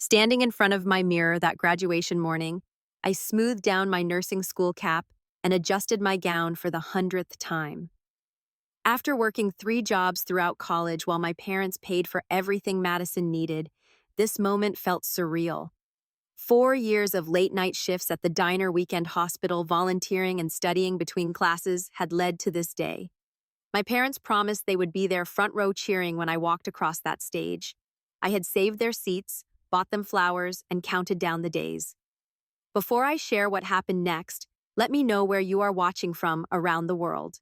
Standing in front of my mirror that graduation morning, I smoothed down my nursing school cap and adjusted my gown for the 100th time. After working 3 jobs throughout college while my parents paid for everything Madison needed, this moment felt surreal. 4 years of late-night shifts at the diner weekend hospital, volunteering and studying between classes had led to this day. My parents promised they would be there front row cheering when I walked across that stage. I had saved their seats, bought them flowers, and counted down the days. Before I share what happened next, let me know where you are watching from around the world.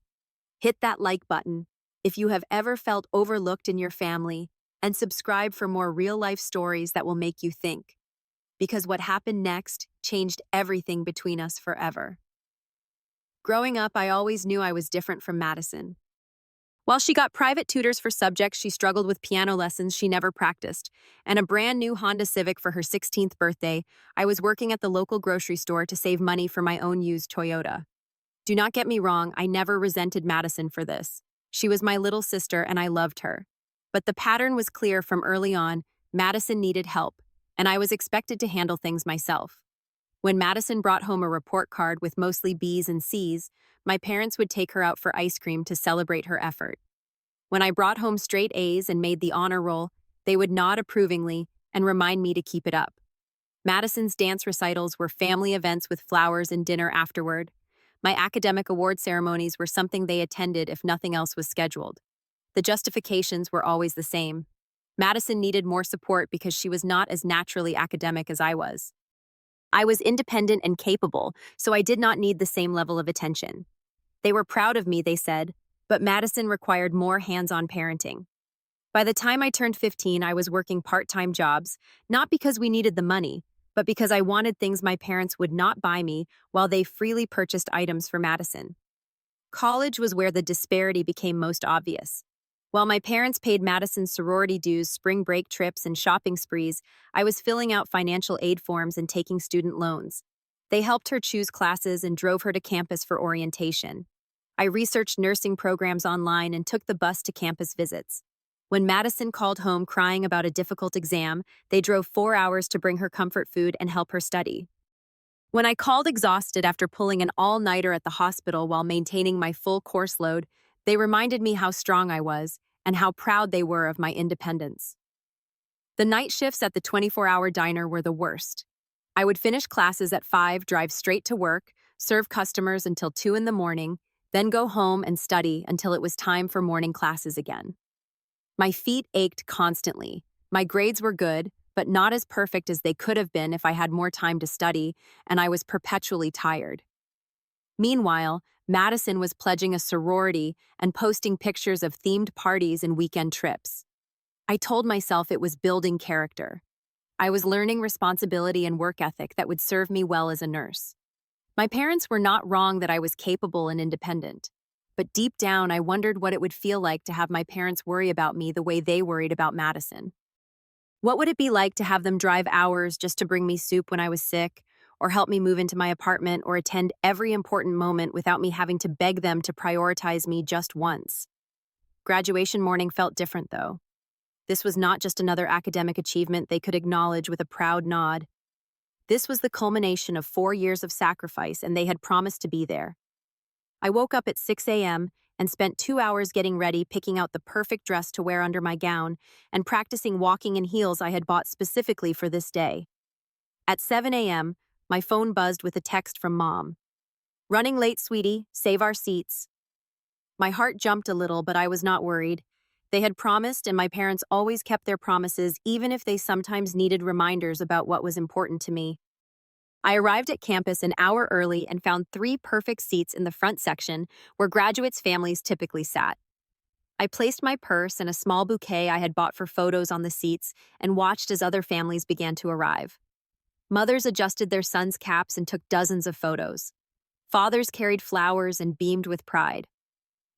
Hit that like button if you have ever felt overlooked in your family, and subscribe for more real-life stories that will make you think. Because what happened next changed everything between us forever. Growing up, I always knew I was different from Madison. While she got private tutors for subjects she struggled with, piano lessons she never practiced, and a brand new Honda Civic for her 16th birthday, I was working at the local grocery store to save money for my own used Toyota. Do not get me wrong, I never resented Madison for this. She was my little sister and I loved her. But the pattern was clear from early on. Madison needed help, and I was expected to handle things myself. When Madison brought home a report card with mostly B's and C's, my parents would take her out for ice cream to celebrate her effort. When I brought home straight A's and made the honor roll, they would nod approvingly and remind me to keep it up. Madison's dance recitals were family events with flowers and dinner afterward. My academic award ceremonies were something they attended if nothing else was scheduled. The justifications were always the same. Madison needed more support because she was not as naturally academic as I was. I was independent and capable, so I did not need the same level of attention. They were proud of me, they said, but Madison required more hands-on parenting. By the time I turned 15, I was working part-time jobs, not because we needed the money, but because I wanted things my parents would not buy me while they freely purchased items for Madison. College was where the disparity became most obvious. While my parents paid Madison's sorority dues, spring break trips, and shopping sprees, I was filling out financial aid forms and taking student loans. They helped her choose classes and drove her to campus for orientation. I researched nursing programs online and took the bus to campus visits. When Madison called home crying about a difficult exam, they drove 4 hours to bring her comfort food and help her study. When I called exhausted after pulling an all-nighter at the hospital while maintaining my full course load, they reminded me how strong I was and how proud they were of my independence. The night shifts at the 24-hour diner were the worst. I would finish classes at 5, drive straight to work, serve customers until 2 in the morning, then go home and study until it was time for morning classes again. My feet ached constantly. My grades were good, but not as perfect as they could have been if I had more time to study, and I was perpetually tired. Meanwhile, Madison was pledging a sorority and posting pictures of themed parties and weekend trips. I told myself it was building character. I was learning responsibility and work ethic that would serve me well as a nurse. My parents were not wrong that I was capable and independent, but deep down I wondered what it would feel like to have my parents worry about me the way they worried about Madison. What would it be like to have them drive hours just to bring me soup when I was sick, or help me move into my apartment, or attend every important moment without me having to beg them to prioritize me just once? Graduation morning felt different, though. This was not just another academic achievement they could acknowledge with a proud nod. This was the culmination of 4 years of sacrifice, and they had promised to be there. I woke up at 6 a.m. and spent 2 hours getting ready, picking out the perfect dress to wear under my gown, and practicing walking in heels I had bought specifically for this day. At 7 a.m., my phone buzzed with a text from Mom. "Running late, sweetie. Save our seats." My heart jumped a little, but I was not worried. They had promised, and my parents always kept their promises, even if they sometimes needed reminders about what was important to me. I arrived at campus an hour early and found 3 perfect seats in the front section where graduates' families typically sat. I placed my purse and a small bouquet I had bought for photos on the seats and watched as other families began to arrive. Mothers adjusted their sons' caps and took dozens of photos. Fathers carried flowers and beamed with pride.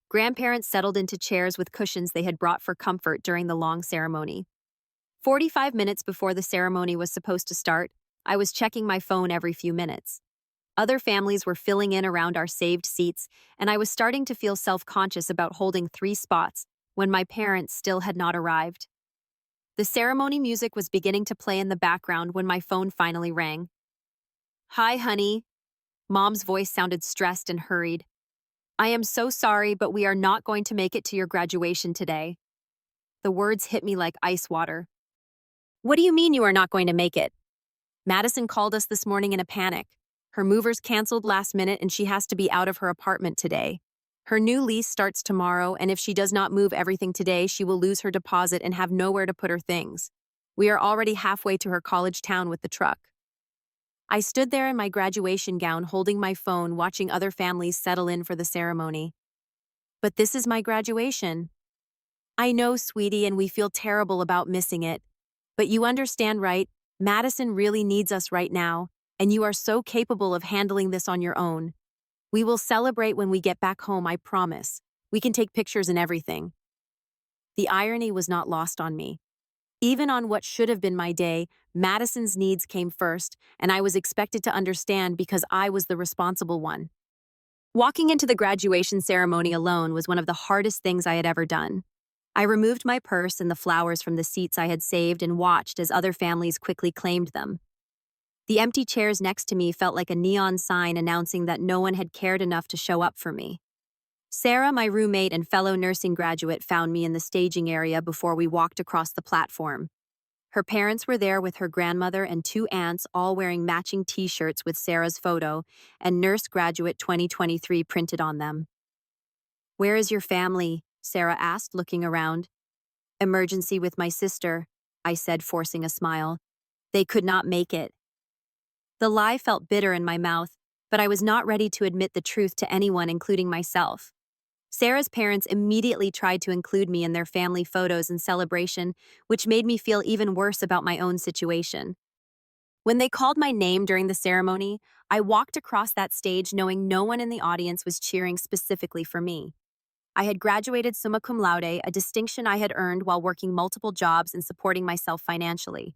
Grandparents settled into chairs with cushions they had brought for comfort during the long ceremony. 45 minutes before the ceremony was supposed to start, I was checking my phone every few minutes. Other families were filling in around our saved seats, and I was starting to feel self-conscious about holding 3 spots when my parents still had not arrived. The ceremony music was beginning to play in the background when my phone finally rang. "Hi, honey." Mom's voice sounded stressed and hurried. "I am so sorry, but we are not going to make it to your graduation today." The words hit me like ice water. "What do you mean you are not going to make it?" "Madison called us this morning in a panic. Her movers canceled last minute and she has to be out of her apartment today. Her new lease starts tomorrow, and if she does not move everything today, she will lose her deposit and have nowhere to put her things. We are already halfway to her college town with the truck." I stood there in my graduation gown holding my phone, watching other families settle in for the ceremony. "But this is my graduation." "I know, sweetie, and we feel terrible about missing it. But you understand, right? Madison really needs us right now, and you are so capable of handling this on your own. We will celebrate when we get back home, I promise. We can take pictures and everything." The irony was not lost on me. Even on what should have been my day, Madison's needs came first, and I was expected to understand because I was the responsible one. Walking into the graduation ceremony alone was one of the hardest things I had ever done. I removed my purse and the flowers from the seats I had saved and watched as other families quickly claimed them. The empty chairs next to me felt like a neon sign announcing that no one had cared enough to show up for me. Sarah, my roommate and fellow nursing graduate, found me in the staging area before we walked across the platform. Her parents were there with her grandmother and two aunts, all wearing matching t-shirts with Sarah's photo and Nurse Graduate 2023 printed on them. "Where is your family?" Sarah asked, looking around. "Emergency with my sister," I said, forcing a smile. "They could not make it." The lie felt bitter in my mouth, but I was not ready to admit the truth to anyone, including myself. Sarah's parents immediately tried to include me in their family photos and celebration, which made me feel even worse about my own situation. When they called my name during the ceremony, I walked across that stage knowing no one in the audience was cheering specifically for me. I had graduated summa cum laude, a distinction I had earned while working multiple jobs and supporting myself financially.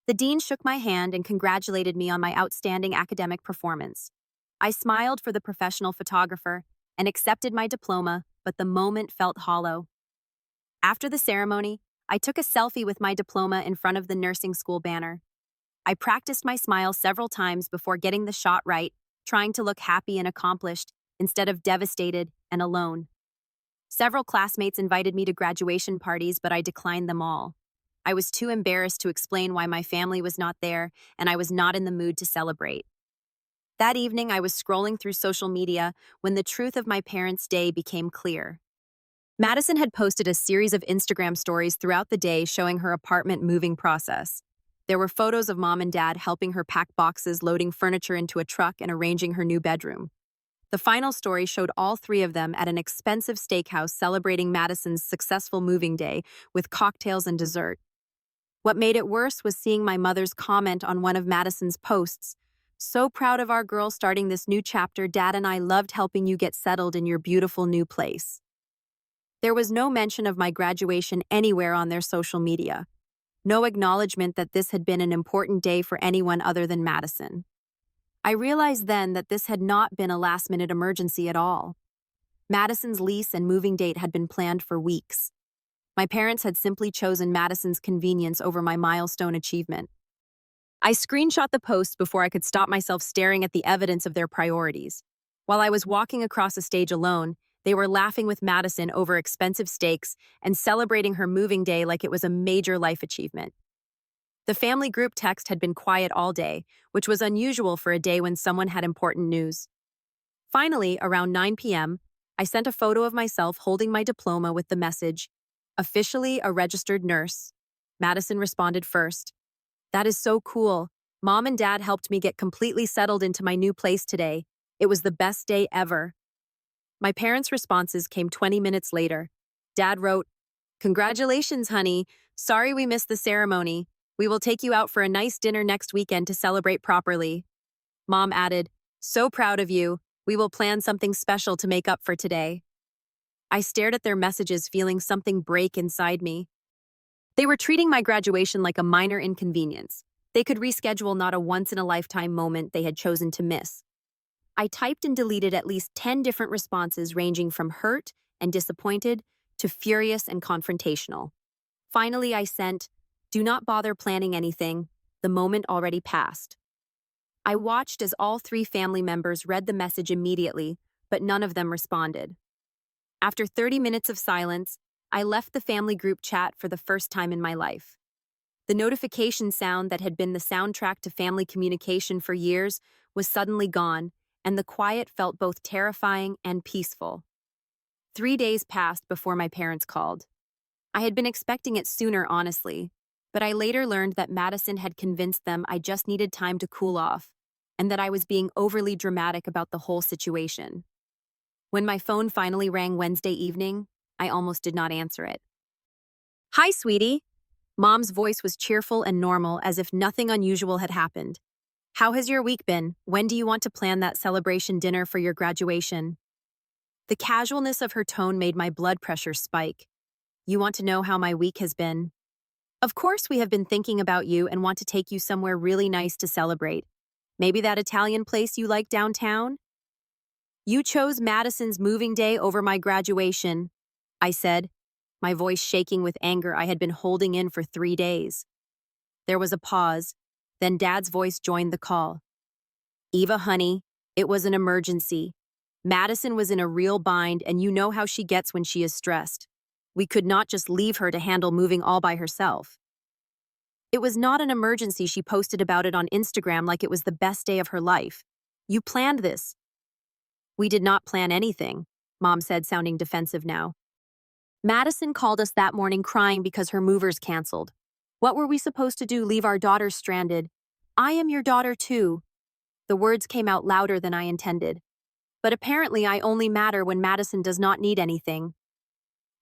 The dean shook my hand and congratulated me on my outstanding academic performance. I smiled for the professional photographer and accepted my diploma, but the moment felt hollow. After the ceremony, I took a selfie with my diploma in front of the nursing school banner. I practiced my smile several times before getting the shot right, trying to look happy and accomplished instead of devastated and alone. Several classmates invited me to graduation parties, but I declined them all. I was too embarrassed to explain why my family was not there, and I was not in the mood to celebrate. That evening, I was scrolling through social media when the truth of my parents' day became clear. Madison had posted a series of Instagram stories throughout the day showing her apartment moving process. There were photos of mom and dad helping her pack boxes, loading furniture into a truck, and arranging her new bedroom. The final story showed all three of them at an expensive steakhouse celebrating Madison's successful moving day with cocktails and dessert. What made it worse was seeing my mother's comment on one of Madison's posts. "So proud of our girl starting this new chapter. Dad and I loved helping you get settled in your beautiful new place." There was no mention of my graduation anywhere on their social media. No acknowledgement that this had been an important day for anyone other than Madison. I realized then that this had not been a last-minute emergency at all. Madison's lease and moving date had been planned for weeks. My parents had simply chosen Madison's convenience over my milestone achievement. I screenshot the post before I could stop myself staring at the evidence of their priorities. While I was walking across a stage alone, they were laughing with Madison over expensive steaks and celebrating her moving day like it was a major life achievement. The family group text had been quiet all day, which was unusual for a day when someone had important news. Finally, around 9 p.m., I sent a photo of myself holding my diploma with the message, "Officially a registered nurse." Madison responded first. "That is so cool. Mom and Dad helped me get completely settled into my new place today. It was the best day ever." My parents' responses came 20 minutes later. Dad wrote, "Congratulations, honey. Sorry we missed the ceremony. We will take you out for a nice dinner next weekend to celebrate properly." Mom added, "So proud of you. We will plan something special to make up for today." I stared at their messages, feeling something break inside me. They were treating my graduation like a minor inconvenience. They could reschedule not a once-in-a-lifetime moment they had chosen to miss. I typed and deleted at least 10 different responses ranging from hurt and disappointed to furious and confrontational. Finally, I sent, Do not bother planning anything. The moment already passed. I watched as all three family members read the message immediately, but none of them responded. After 30 minutes of silence, I left the family group chat for the first time in my life. The notification sound that had been the soundtrack to family communication for years was suddenly gone, and the quiet felt both terrifying and peaceful. 3 days passed before my parents called. I had been expecting it sooner, honestly, but I later learned that Madison had convinced them I just needed time to cool off, and that I was being overly dramatic about the whole situation. When my phone finally rang Wednesday evening, I almost did not answer it. "Hi, sweetie." Mom's voice was cheerful and normal, as if nothing unusual had happened. "How has your week been? When do you want to plan that celebration dinner for your graduation?" The casualness of her tone made my blood pressure spike. "You want to know how my week has been?" "Of course, we have been thinking about you and want to take you somewhere really nice to celebrate. Maybe that Italian place you like downtown?" "You chose Madison's moving day over my graduation," I said, my voice shaking with anger I had been holding in for 3 days. There was a pause, then Dad's voice joined the call. "Eva, honey, it was an emergency. Madison was in a real bind, and you know how she gets when she is stressed. We could not just leave her to handle moving all by herself." "It was not an emergency," she posted about it on Instagram like it was the best day of her life. "You planned this." "We did not plan anything," Mom said, sounding defensive now. "Madison called us that morning crying because her movers canceled. What were we supposed to do, leave our daughters stranded? I am your daughter too." The words came out louder than I intended. But apparently I only matter when Madison does not need anything.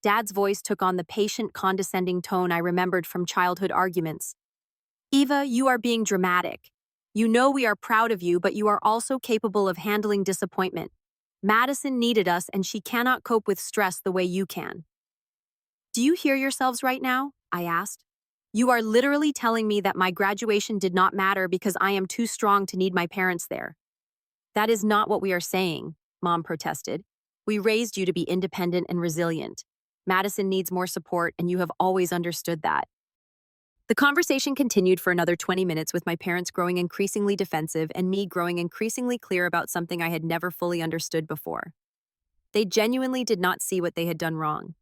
Dad's voice took on the patient, condescending tone I remembered from childhood arguments. "Eva, you are being dramatic. You know we are proud of you, but you are also capable of handling disappointment. Madison needed us, and she cannot cope with stress the way you can." "Do you hear yourselves right now?" I asked. "You are literally telling me that my graduation did not matter because I am too strong to need my parents there." "That is not what we are saying," Mom protested. "We raised you to be independent and resilient. Madison needs more support, and you have always understood that." The conversation continued for another 20 minutes, with my parents growing increasingly defensive and me growing increasingly clear about something I had never fully understood before. They genuinely did not see what they had done wrong.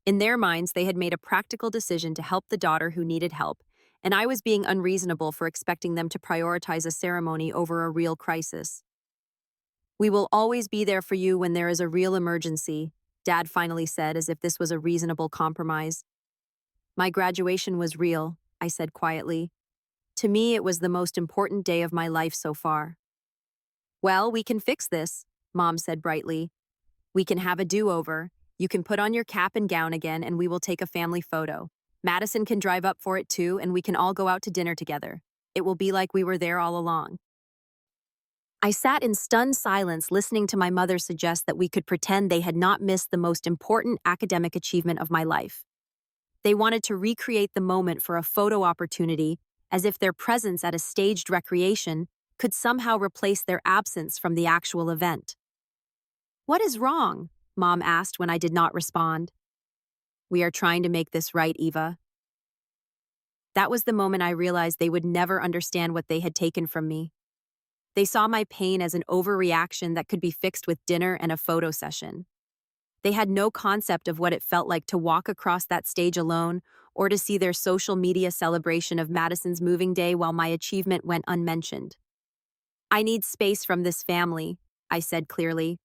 In their minds, they had made a practical decision to help the daughter who needed help, and I was being unreasonable for expecting them to prioritize a ceremony over a real crisis. "We will always be there for you when there is a real emergency," Dad finally said, as if this was a reasonable compromise. "My graduation was real," I said quietly. "To me, it was the most important day of my life so far." "Well, we can fix this," Mom said brightly. "We can have a do-over. You can put on your cap and gown again, and we will take a family photo. Madison can drive up for it too, and we can all go out to dinner together. It will be like we were there all along." I sat in stunned silence, listening to my mother suggest that we could pretend they had not missed the most important academic achievement of my life. They wanted to recreate the moment for a photo opportunity, as if their presence at a staged recreation could somehow replace their absence from the actual event. "What is wrong?" Mom asked when I did not respond. "We are trying to make this right, Eva." That was the moment I realized they would never understand what they had taken from me. They saw my pain as an overreaction that could be fixed with dinner and a photo session. They had no concept of what it felt like to walk across that stage alone, or to see their social media celebration of Madison's moving day while my achievement went unmentioned. "I need space from this family," I said clearly.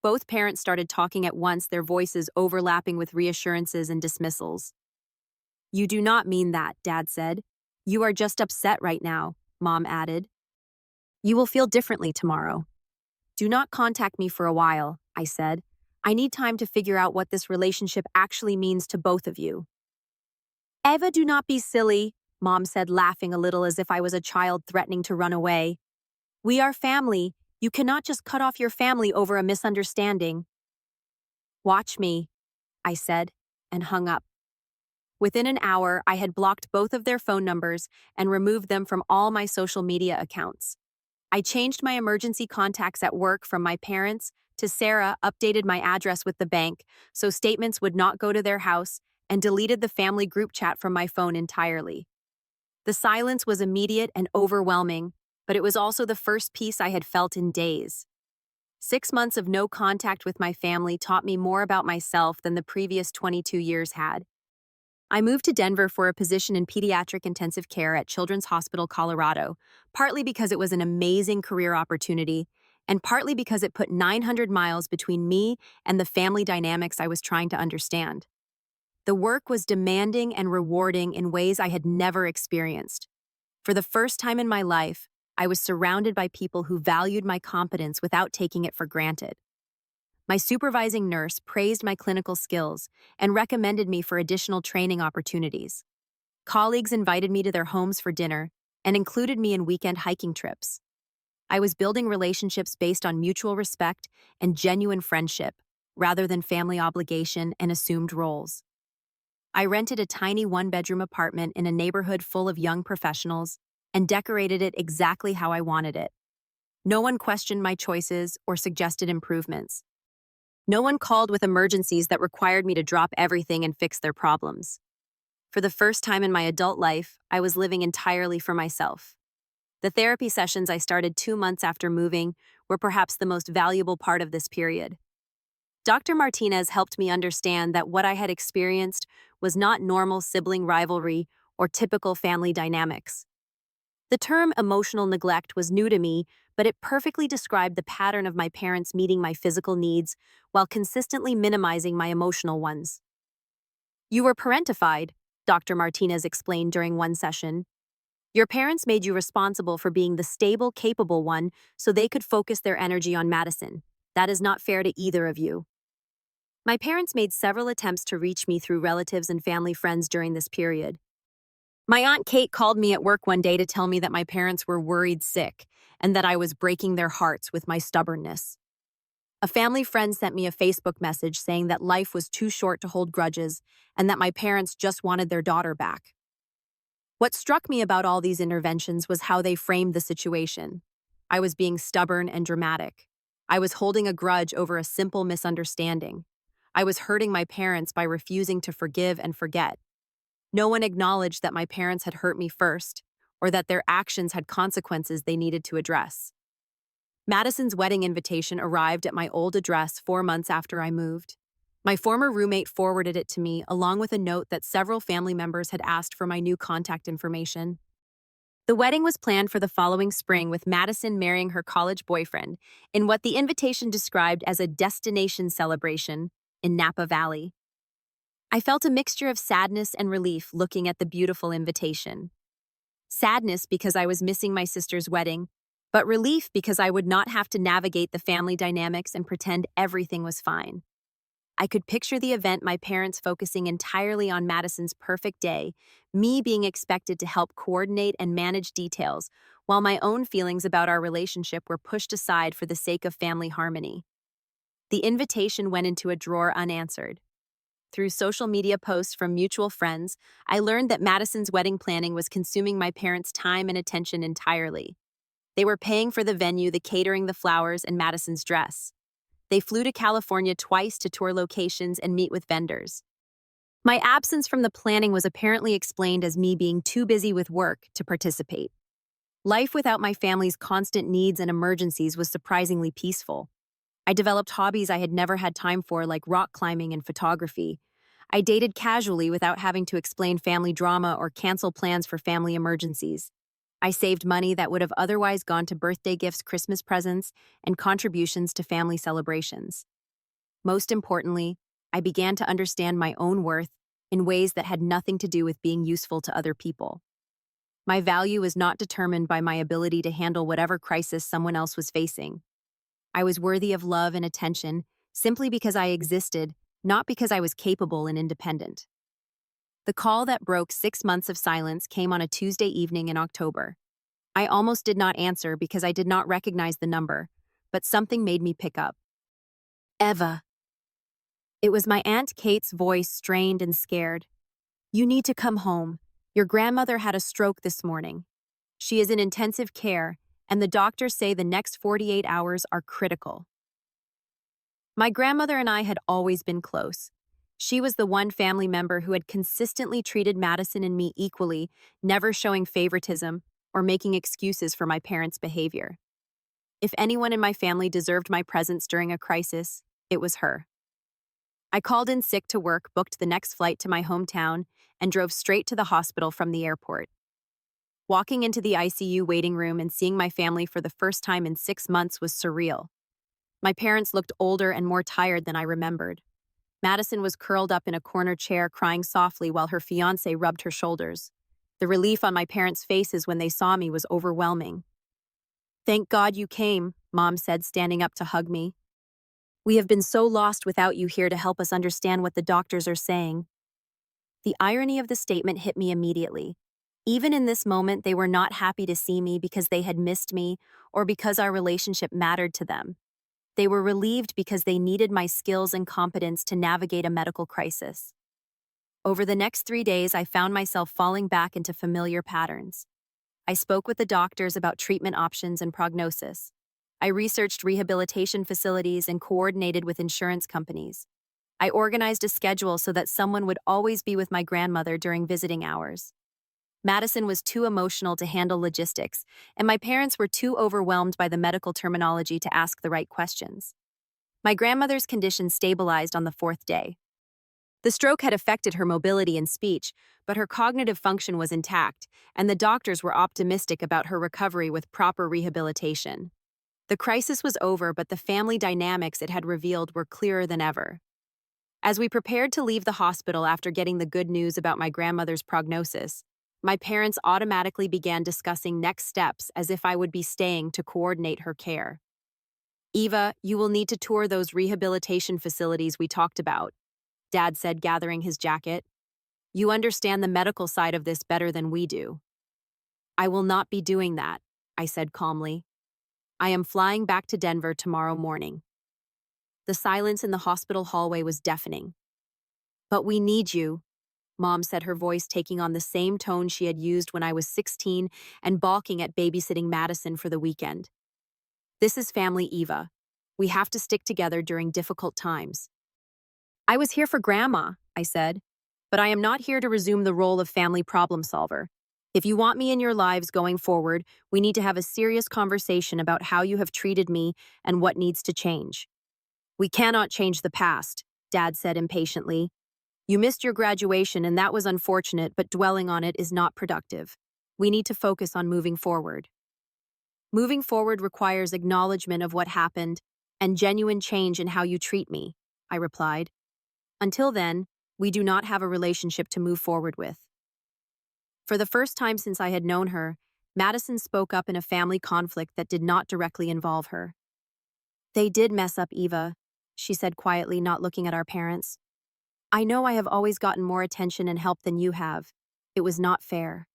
Both parents started talking at once, their voices overlapping with reassurances and dismissals. "You do not mean that," Dad said. "You are just upset right now," Mom added. "You will feel differently tomorrow." "Do not contact me for a while," I said. "I need time to figure out what this relationship actually means to both of you." "Eva, do not be silly," Mom said, laughing a little as if I was a child threatening to run away. "We are family. You cannot just cut off your family over a misunderstanding." "Watch me," I said, and hung up. Within an hour, I had blocked both of their phone numbers and removed them from all my social media accounts. I changed my emergency contacts at work from my parents to Sarah, updated my address with the bank so statements would not go to their house, and deleted the family group chat from my phone entirely. The silence was immediate and overwhelming, but it was also the first peace I had felt in days. 6 months of no contact with my family taught me more about myself than the previous 22 years had. I moved to Denver for a position in pediatric intensive care at Children's Hospital, Colorado, partly because it was an amazing career opportunity, and partly because it put 900 miles between me and the family dynamics I was trying to understand. The work was demanding and rewarding in ways I had never experienced. For the first time in my life, I was surrounded by people who valued my competence without taking it for granted. My supervising nurse praised my clinical skills and recommended me for additional training opportunities. Colleagues invited me to their homes for dinner and included me in weekend hiking trips. I was building relationships based on mutual respect and genuine friendship, rather than family obligation and assumed roles. I rented a tiny one-bedroom apartment in a neighborhood full of young professionals and decorated it exactly how I wanted it. No one questioned my choices or suggested improvements. No one called with emergencies that required me to drop everything and fix their problems. For the first time in my adult life, I was living entirely for myself. The therapy sessions I started 2 months after moving were perhaps the most valuable part of this period. Dr. Martinez helped me understand that what I had experienced was not normal sibling rivalry or typical family dynamics. The term emotional neglect was new to me, but it perfectly described the pattern of my parents meeting my physical needs while consistently minimizing my emotional ones. "You were parentified," Dr. Martinez explained during one session. "Your parents made you responsible for being the stable, capable one so they could focus their energy on Madison. That is not fair to either of you." My parents made several attempts to reach me through relatives and family friends during this period. My Aunt Kate called me at work one day to tell me that my parents were worried sick and that I was breaking their hearts with my stubbornness. A family friend sent me a Facebook message saying that life was too short to hold grudges and that my parents just wanted their daughter back. What struck me about all these interventions was how they framed the situation. I was being stubborn and dramatic. I was holding a grudge over a simple misunderstanding. I was hurting my parents by refusing to forgive and forget. No one acknowledged that my parents had hurt me first, or that their actions had consequences they needed to address. Madison's wedding invitation arrived at my old address 4 months after I moved. My former roommate forwarded it to me, along with a note that several family members had asked for my new contact information. The wedding was planned for the following spring, with Madison marrying her college boyfriend in what the invitation described as a destination celebration in Napa Valley. I felt a mixture of sadness and relief looking at the beautiful invitation. Sadness because I was missing my sister's wedding, but relief because I would not have to navigate the family dynamics and pretend everything was fine. I could picture the event, my parents focusing entirely on Madison's perfect day, me being expected to help coordinate and manage details, while my own feelings about our relationship were pushed aside for the sake of family harmony. The invitation went into a drawer unanswered. Through social media posts from mutual friends, I learned that Madison's wedding planning was consuming my parents' time and attention entirely. They were paying for the venue, the catering, the flowers, and Madison's dress. They flew to California twice to tour locations and meet with vendors. My absence from the planning was apparently explained as me being too busy with work to participate. Life without my family's constant needs and emergencies was surprisingly peaceful. I developed hobbies I had never had time for, like rock climbing and photography. I dated casually without having to explain family drama or cancel plans for family emergencies. I saved money that would have otherwise gone to birthday gifts, Christmas presents, and contributions to family celebrations. Most importantly, I began to understand my own worth in ways that had nothing to do with being useful to other people. My value was not determined by my ability to handle whatever crisis someone else was facing. I was worthy of love and attention simply because I existed, not because I was capable and independent. The call that broke 6 months of silence came on a Tuesday evening in October. I almost did not answer because I did not recognize the number, but something made me pick up. "Eva." It was my Aunt Kate's voice, strained and scared. "You need to come home. Your grandmother had a stroke this morning. She is in intensive care, and the doctors say the next 48 hours are critical." My grandmother and I had always been close. She was the one family member who had consistently treated Madison and me equally, never showing favoritism or making excuses for my parents' behavior. If anyone in my family deserved my presence during a crisis, it was her. I called in sick to work, booked the next flight to my hometown, and drove straight to the hospital from the airport. Walking into the ICU waiting room and seeing my family for the first time in 6 months was surreal. My parents looked older and more tired than I remembered. Madison was curled up in a corner chair, crying softly while her fiancé rubbed her shoulders. The relief on my parents' faces when they saw me was overwhelming. "Thank God you came," Mom said, standing up to hug me. "We have been so lost without you here to help us understand what the doctors are saying." The irony of the statement hit me immediately. Even in this moment, they were not happy to see me because they had missed me or because our relationship mattered to them. They were relieved because they needed my skills and competence to navigate a medical crisis. Over the next 3 days, I found myself falling back into familiar patterns. I spoke with the doctors about treatment options and prognosis. I researched rehabilitation facilities and coordinated with insurance companies. I organized a schedule so that someone would always be with my grandmother during visiting hours. Madison was too emotional to handle logistics, and my parents were too overwhelmed by the medical terminology to ask the right questions. My grandmother's condition stabilized on the 4th day. The stroke had affected her mobility and speech, but her cognitive function was intact, and the doctors were optimistic about her recovery with proper rehabilitation. The crisis was over, but the family dynamics it had revealed were clearer than ever. As we prepared to leave the hospital after getting the good news about my grandmother's prognosis, my parents automatically began discussing next steps as if I would be staying to coordinate her care. "Eva, you will need to tour those rehabilitation facilities we talked about," Dad said, gathering his jacket. "You understand the medical side of this better than we do." "I will not be doing that," I said calmly. "I am flying back to Denver tomorrow morning." The silence in the hospital hallway was deafening. "But we need you," Mom said, her voice taking on the same tone she had used when I was 16 and balking at babysitting Madison for the weekend. "This is family, Eva. We have to stick together during difficult times." "I was here for Grandma," I said, "but I am not here to resume the role of family problem solver. If you want me in your lives going forward, we need to have a serious conversation about how you have treated me and what needs to change." "We cannot change the past," Dad said impatiently. "You missed your graduation and that was unfortunate, but dwelling on it is not productive. We need to focus on moving forward." "Moving forward requires acknowledgement of what happened and genuine change in how you treat me," I replied. "Until then, we do not have a relationship to move forward with." For the first time since I had known her, Madison spoke up in a family conflict that did not directly involve her. "They did mess up, Eva," she said quietly, not looking at our parents. "I know I have always gotten more attention and help than you have. It was not fair."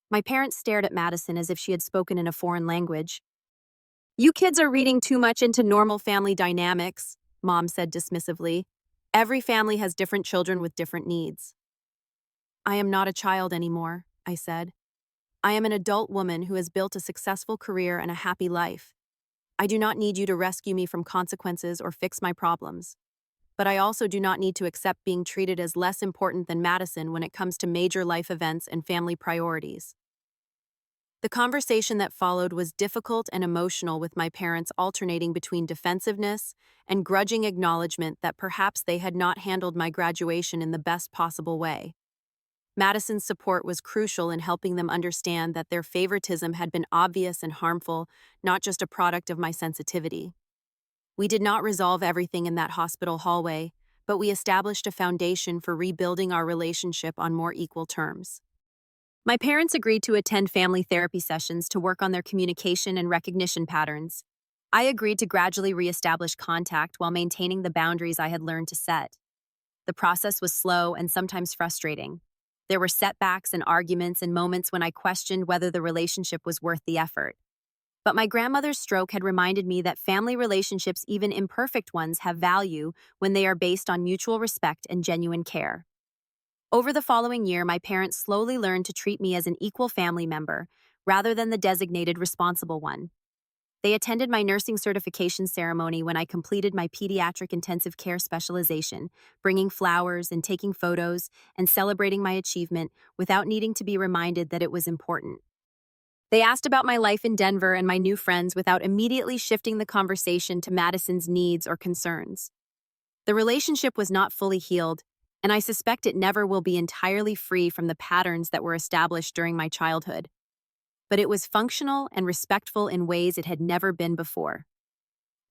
My parents stared at Madison as if she had spoken in a foreign language. "You kids are reading too much into normal family dynamics," Mom said dismissively. "Every family has different children with different needs." "I am not a child anymore," I said. "I am an adult woman who has built a successful career and a happy life. I do not need you to rescue me from consequences or fix my problems. But I also do not need to accept being treated as less important than Madison when it comes to major life events and family priorities." The conversation that followed was difficult and emotional, with my parents alternating between defensiveness and grudging acknowledgement that perhaps they had not handled my graduation in the best possible way. Madison's support was crucial in helping them understand that their favoritism had been obvious and harmful, not just a product of my sensitivity. We did not resolve everything in that hospital hallway, but we established a foundation for rebuilding our relationship on more equal terms. My parents agreed to attend family therapy sessions to work on their communication and recognition patterns. I agreed to gradually reestablish contact while maintaining the boundaries I had learned to set. The process was slow and sometimes frustrating. There were setbacks and arguments and moments when I questioned whether the relationship was worth the effort. But my grandmother's stroke had reminded me that family relationships, even imperfect ones, have value when they are based on mutual respect and genuine care. Over the following year, my parents slowly learned to treat me as an equal family member, rather than the designated responsible one. They attended my nursing certification ceremony when I completed my pediatric intensive care specialization, bringing flowers and taking photos and celebrating my achievement without needing to be reminded that it was important. They asked about my life in Denver and my new friends without immediately shifting the conversation to Madison's needs or concerns. The relationship was not fully healed, and I suspect it never will be entirely free from the patterns that were established during my childhood. But it was functional and respectful in ways it had never been before.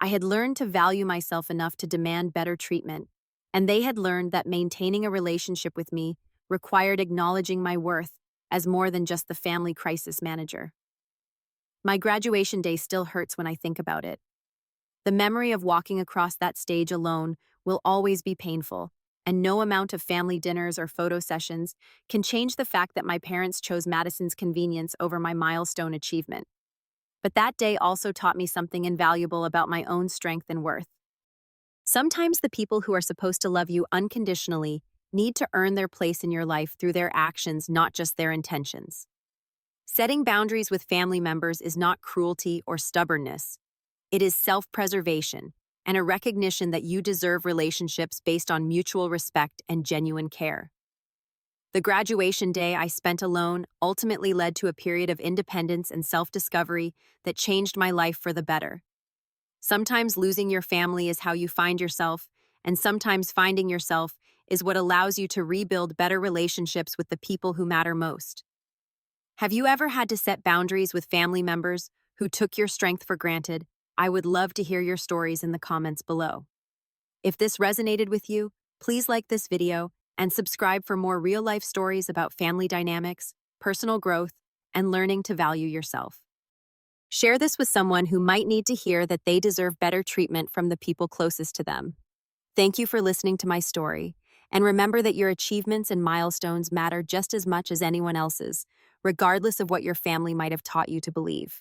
I had learned to value myself enough to demand better treatment, and they had learned that maintaining a relationship with me required acknowledging my worth as more than just the family crisis manager. My graduation day still hurts when I think about it. The memory of walking across that stage alone will always be painful, and no amount of family dinners or photo sessions can change the fact that my parents chose Madison's convenience over my milestone achievement. But that day also taught me something invaluable about my own strength and worth. Sometimes the people who are supposed to love you unconditionally need to earn their place in your life through their actions, not just their intentions. Setting boundaries with family members is not cruelty or stubbornness. It is self-preservation and a recognition that you deserve relationships based on mutual respect and genuine care. The graduation day I spent alone ultimately led to a period of independence and self-discovery that changed my life for the better. Sometimes losing your family is how you find yourself, and sometimes finding yourself is what allows you to rebuild better relationships with the people who matter most. Have you ever had to set boundaries with family members who took your strength for granted? I would love to hear your stories in the comments below. If this resonated with you, please like this video and subscribe for more real-life stories about family dynamics, personal growth, and learning to value yourself. Share this with someone who might need to hear that they deserve better treatment from the people closest to them. Thank you for listening to my story, and remember that your achievements and milestones matter just as much as anyone else's, regardless of what your family might have taught you to believe.